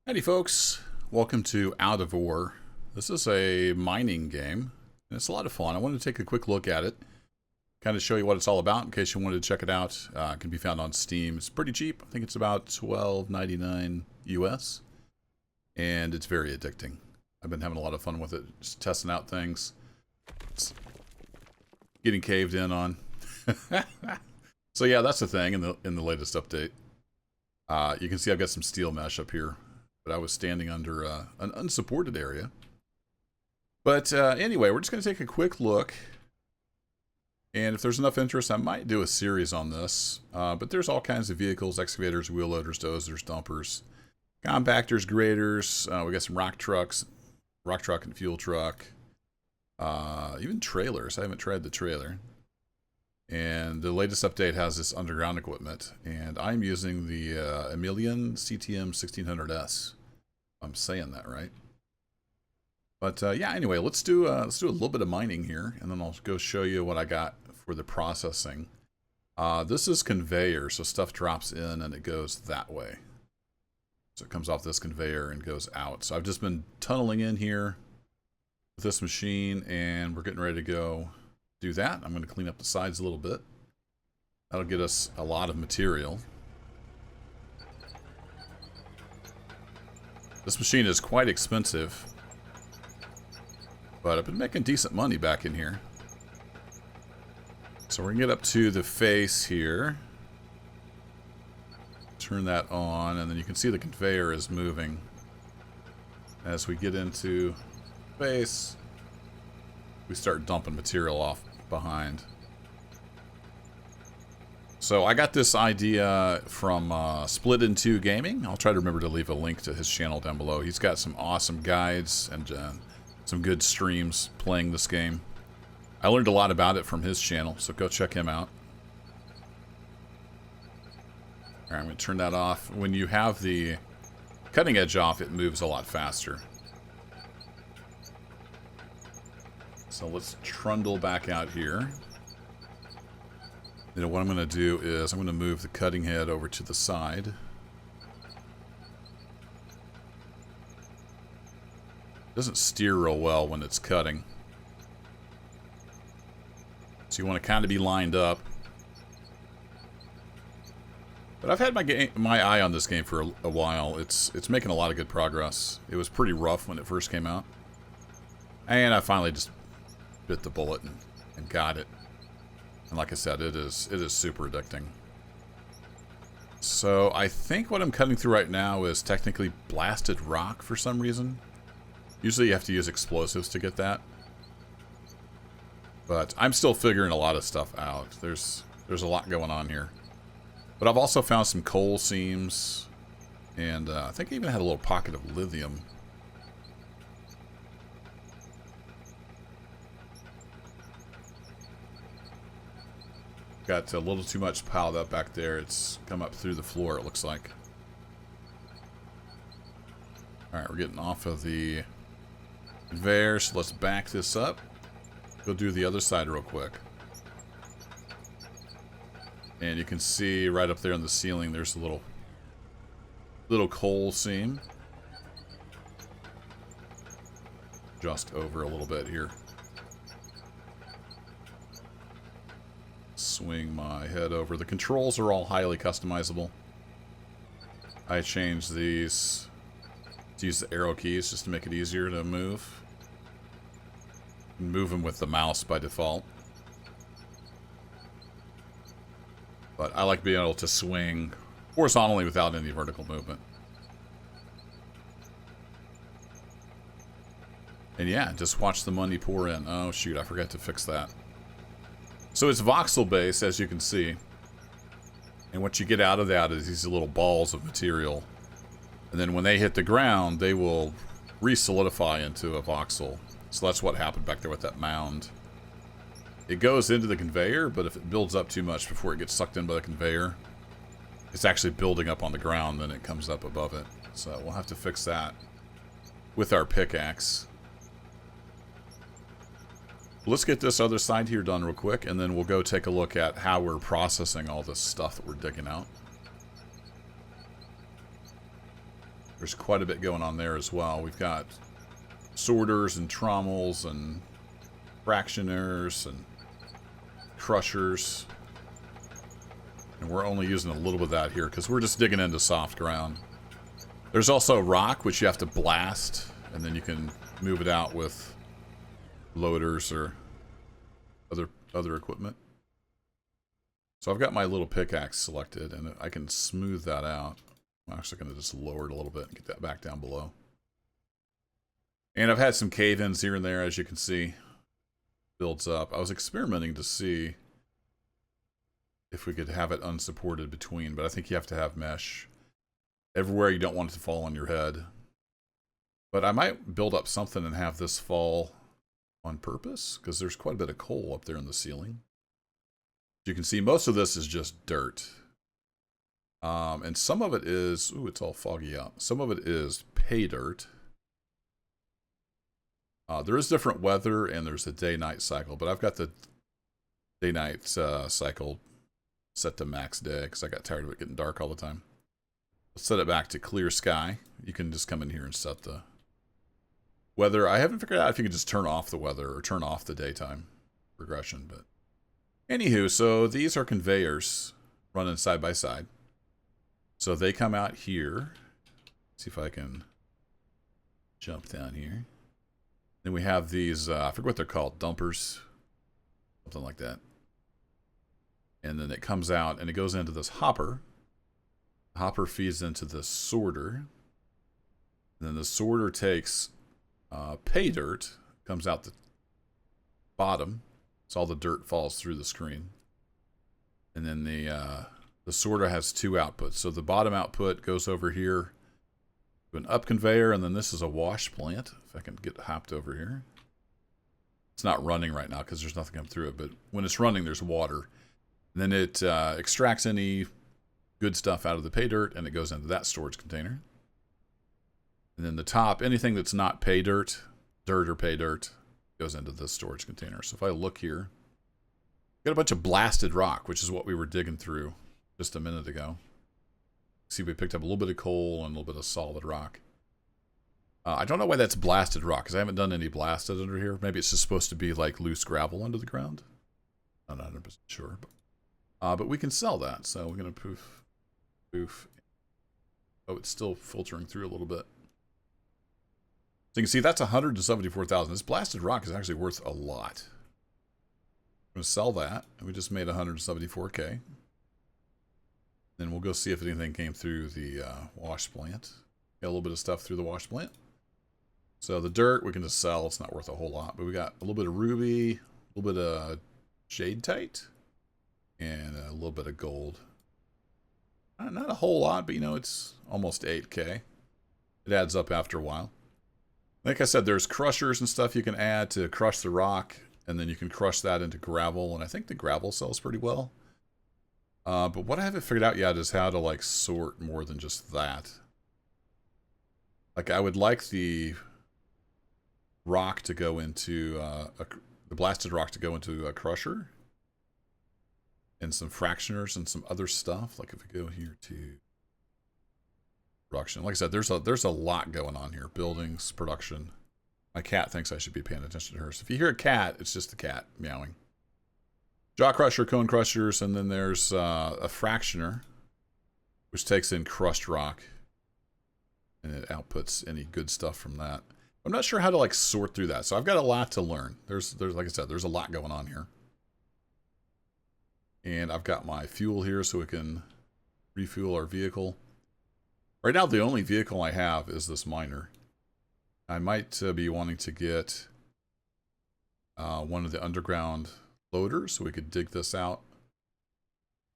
Howdy folks, welcome to Out of Ore. This is a mining game, and it's a lot of fun. I wanted to take a quick look at it, kind of show you what it's all about in case you wanted to check it out. It can be found on Steam. It's pretty cheap. I think it's about $12.99 US, and it's very addicting. I've been having a lot of fun with it, just testing out things. It's getting caved in on. So yeah, that's the thing in the latest update. You can see I've got some steel mesh up here. But I was standing under an unsupported area. But anyway, we're just going to take a quick look. And if there's enough interest, I might do a series on this. But there's all kinds of vehicles: excavators, wheel loaders, dozers, dumpers, compactors, graders. We got some rock trucks, rock truck and fuel truck. Even trailers. I haven't tried the trailer. And the latest update has this underground equipment. And I'm using the Emilian CTM 1600S. I'm saying that right. But yeah, anyway, let's do a little bit of mining here, and then I'll go show you what I got for the processing. This is conveyor, so stuff drops in and it goes that way. So it comes off this conveyor and goes out. So I've just been tunneling in here with this machine, and we're getting ready to go do that. I'm going to clean up the sides a little bit. That'll get us a lot of material. This machine is quite expensive, but I've been making decent money back in here. So we're going to get up to the face here. Turn that on, and then you can see the conveyor is moving. As we get into face, we start dumping material off behind. So I got this idea from Split in Two Gaming. I'll try to remember to leave a link to his channel down below. He's got some awesome guides and some good streams playing this game. I learned a lot about it from his channel, so go check him out. Alright, I'm going to turn that off. When you have the cutting edge off, it moves a lot faster. So let's trundle back out here. You know, what I'm going to do is I'm going to move the cutting head over to the side. It doesn't steer real well when it's cutting. So you want to kind of be lined up. But I've had my eye on this game for a while. It's making a lot of good progress. It was pretty rough when it first came out. And I finally just bit the bullet and got it. And like I said, it is super addicting. So I think what I'm cutting through right now is technically blasted rock for some reason. Usually you have to use explosives to get that. But I'm still figuring a lot of stuff out. There's a lot going on here. But I've also found some coal seams. And I think I even had a little pocket of lithium. Got a little too much piled up back there. It's come up through the floor, it looks like. Alright, we're getting off of the conveyor, so let's back this up. Go do the other side real quick. And you can see right up there on the ceiling, there's a little coal seam. Just over a little bit here. Swing my head over. The controls are all highly customizable. I changed these to use the arrow keys just to make it easier to move. Move them with the mouse by default. But I like being able to swing horizontally without any vertical movement. And yeah, just watch the money pour in. Oh shoot, I forgot to fix that. So it's voxel based, as you can see. And what you get out of that is these little balls of material. And then when they hit the ground, they will re-solidify into a voxel. So that's what happened back there with that mound. It goes into the conveyor, but if it builds up too much before it gets sucked in by the conveyor, it's actually building up on the ground, then it comes up above it. So we'll have to fix that with our pickaxe. Let's get this other side here done real quick, and then we'll go take a look at how we're processing all this stuff that we're digging out. There's quite a bit going on there as well. We've got sorters and trommels and fractioners and crushers. And we're only using a little bit of that here because we're just digging into soft ground. There's also rock, which you have to blast, and then you can move it out with loaders or other equipment. So I've got my little pickaxe selected, and I can smooth that out. I'm actually going to just lower it a little bit and get that back down below. And I've had some cave-ins here and there, as you can see. Builds up. I was experimenting to see if we could have it unsupported between, but I think you have to have mesh. Everywhere you don't want it to fall on your head. But I might build up something and have this fall on purpose, because there's quite a bit of coal up there in the ceiling. As you can see, most of this is just dirt. And some of it is, ooh, it's all foggy out. Some of it is pay dirt. There is different weather, and there's a day-night cycle, but I've got the day-night cycle set to max day, because I got tired of it getting dark all the time. Let's set it back to clear sky. You can just come in here and set the weather. I haven't figured out if you can just turn off the weather or turn off the daytime progression, but anywho, so these are conveyors running side by side. So they come out here. Let's see if I can jump down here. Then we have these, I forget what they're called, dumpers, something like that. And then it comes out and it goes into this hopper. The hopper feeds into the sorter. And then the sorter takes pay dirt, comes out the bottom, so all the dirt falls through the screen. And then the sorter has two outputs. So the bottom output goes over here to an up conveyor, and then this is a wash plant. If I can get hopped over here. It's not running right now because there's nothing coming through it, but when it's running, there's water. And then it extracts any good stuff out of the pay dirt, and it goes into that storage container. And then the top, anything that's not pay dirt, dirt or pay dirt, goes into this storage container. So if I look here, got a bunch of blasted rock, which is what we were digging through just a minute ago. See, we picked up a little bit of coal and a little bit of solid rock. I don't know why that's blasted rock, because I haven't done any blasted under here. Maybe it's just supposed to be like loose gravel under the ground. I'm not 100% sure. But we can sell that, so we're going to poof. Oh, it's still filtering through a little bit. So you can see that's 174,000. This blasted rock is actually worth a lot. I'm going to sell that, and we just made 174K. Then we'll go see if anything came through the wash plant. Got a little bit of stuff through the wash plant. So the dirt we can just sell. It's not worth a whole lot. But we got a little bit of ruby, a little bit of jadetite, and a little bit of gold. Not a whole lot, but you know, it's almost 8K. It adds up after a while. Like I said, there's crushers and stuff you can add to crush the rock, and then you can crush that into gravel, and I think the gravel sells pretty well. But what I haven't figured out yet is how to like sort more than just that. Like I would like the rock to go into the blasted rock to go into a crusher, and some fractioners and some other stuff. Like if we go here to production, like I said, there's a lot going on here. Buildings, production. My cat thinks I should be paying attention to her. So if you hear a cat, it's just the cat meowing. Jaw crusher, cone crushers, and then there's a fractioner, which takes in crushed rock, and it outputs any good stuff from that. I'm not sure how to like sort through that, so I've got a lot to learn. There's like I said, there's a lot going on here. And I've got my fuel here so we can refuel our vehicle. Right now, the only vehicle I have is this miner. I might be wanting to get one of the underground loaders so we could dig this out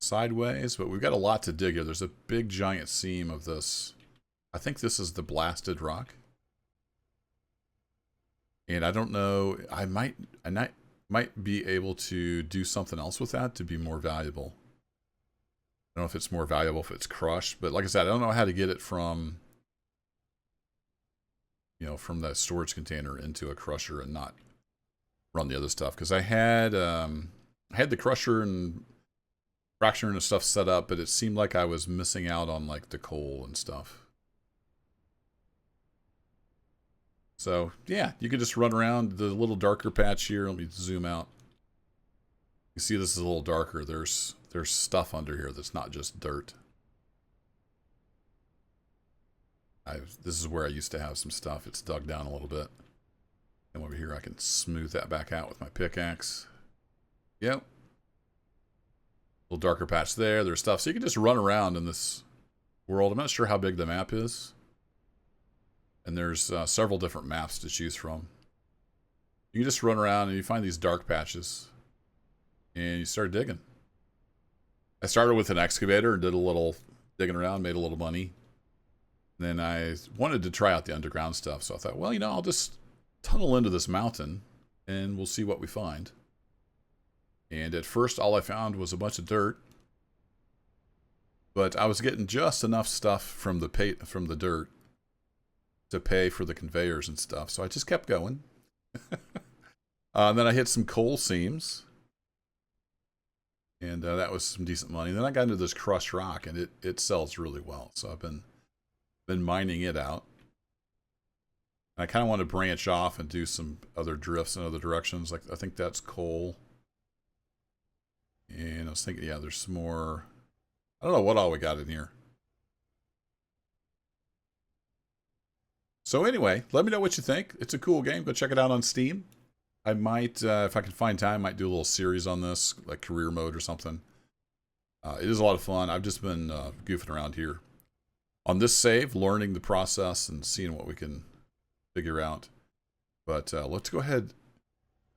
sideways, but we've got a lot to dig here. There's a big giant seam of this. I think this is the blasted rock. And I don't know, I might be able to do something else with that to be more valuable. I don't know if it's more valuable if it's crushed, but like I said, I don't know how to get it from, you know, from that storage container into a crusher and not run the other stuff. Because I had the crusher and fractioner and stuff set up, but it seemed like I was missing out on like the coal and stuff. So, yeah, you can just run around the little darker patch here. Let me zoom out. You see this is a little darker. There's stuff under here that's not just dirt. This is where I used to have some stuff. It's dug down a little bit. And over here I can smooth that back out with my pickaxe. Yep. Little darker patch there. There's stuff. So you can just run around in this world. I'm not sure how big the map is. And there's several different maps to choose from. You can just run around and you find these dark patches. And you start digging. I started with an excavator and did a little digging around, made a little money. And then I wanted to try out the underground stuff. So I thought, well, you know, I'll just tunnel into this mountain and we'll see what we find. And at first all I found was a bunch of dirt. But I was getting just enough stuff from the dirt to pay for the conveyors and stuff. So I just kept going. Then I hit some coal seams. And that was some decent money. Then I got into this crushed rock, and it sells really well. So I've been mining it out. And I kind of want to branch off and do some other drifts in other directions. Like I think that's coal. And I was thinking, yeah, there's some more. I don't know what all we got in here. So anyway, let me know what you think. It's a cool game. Go check it out on Steam. I might, if I can find time, might do a little series on this, like career mode or something. It is a lot of fun. I've just been goofing around here on this save, learning the process and seeing what we can figure out. But let's go ahead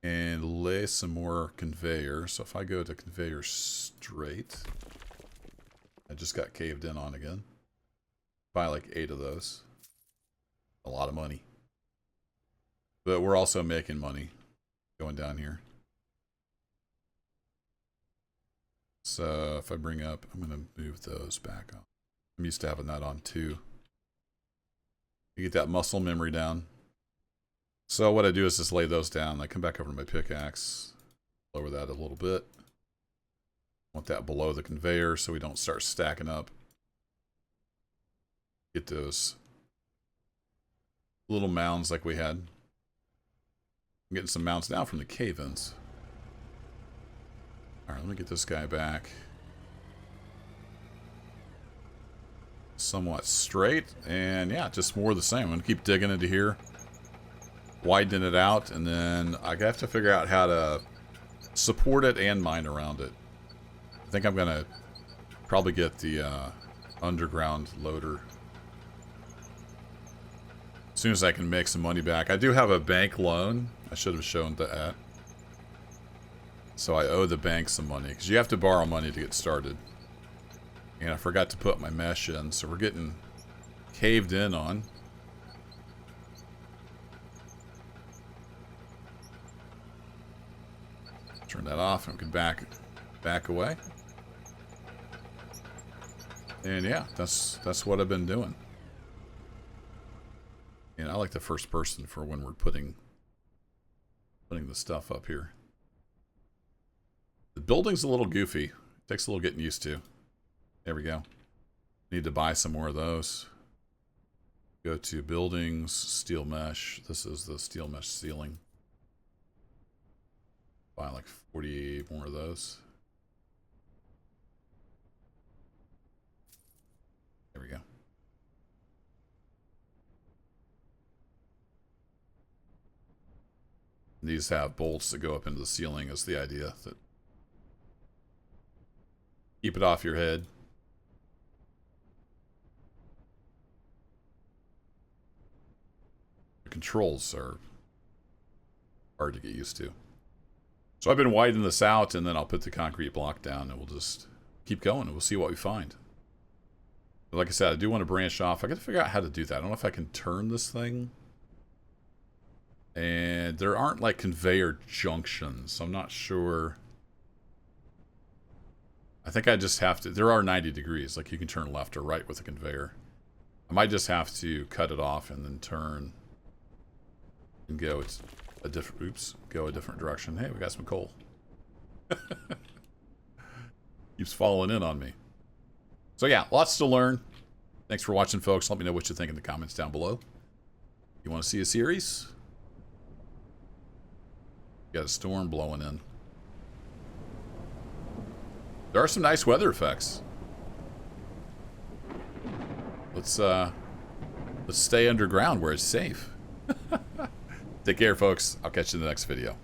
and lay some more conveyor. So if I go to conveyor straight, I just got caved in on again. Buy like 8 of those. A lot of money. But we're also making money going down here. So if I bring up, I'm going to move those back up. I'm used to having that on too. You get that muscle memory down. So what I do is just lay those down. I come back over to my pickaxe, lower that a little bit. Want that below the conveyor so we don't start stacking up. Get those little mounds like we had. I'm getting some mounds now from the cave-ins. Alright, let me get this guy back. Somewhat straight. And yeah, just more of the same. I'm going to keep digging into here. Widen it out. And then I have to figure out how to support it and mine around it. I think I'm going to probably get the underground loader as soon as I can make some money back. I do have a bank loan. I should have shown that. So I owe the bank some money. Because you have to borrow money to get started. And I forgot to put my mesh in. So we're getting caved in on. Turn that off and we can back away. And yeah, that's what I've been doing. And I like the first person for when we're putting the stuff up here. The building's a little goofy. It takes a little getting used to. There we go. Need to buy some more of those. Go to buildings, steel mesh. This is the steel mesh ceiling. Buy like 40 more of those. There we go. These have bolts that go up into the ceiling is the idea. That keep it off your head. The controls are hard to get used to. So I've been widening this out and then I'll put the concrete block down and we'll just keep going and we'll see what we find. But like I said, I do want to branch off. I got to figure out how to do that. I don't know if I can turn this thing. And there aren't like conveyor junctions, so I'm not sure. I think I just have to, there are 90 degrees, like you can turn left or right with a conveyor. I might just have to cut it off and then turn and go a different direction. Hey, we got some coal. Keeps falling in on me. So yeah, lots to learn. Thanks for watching, folks. Let me know what you think in the comments down below. You want to see a series? Got a storm blowing in. There are some nice weather effects. Let's stay underground where it's safe. Take care, folks. I'll catch you in the next video.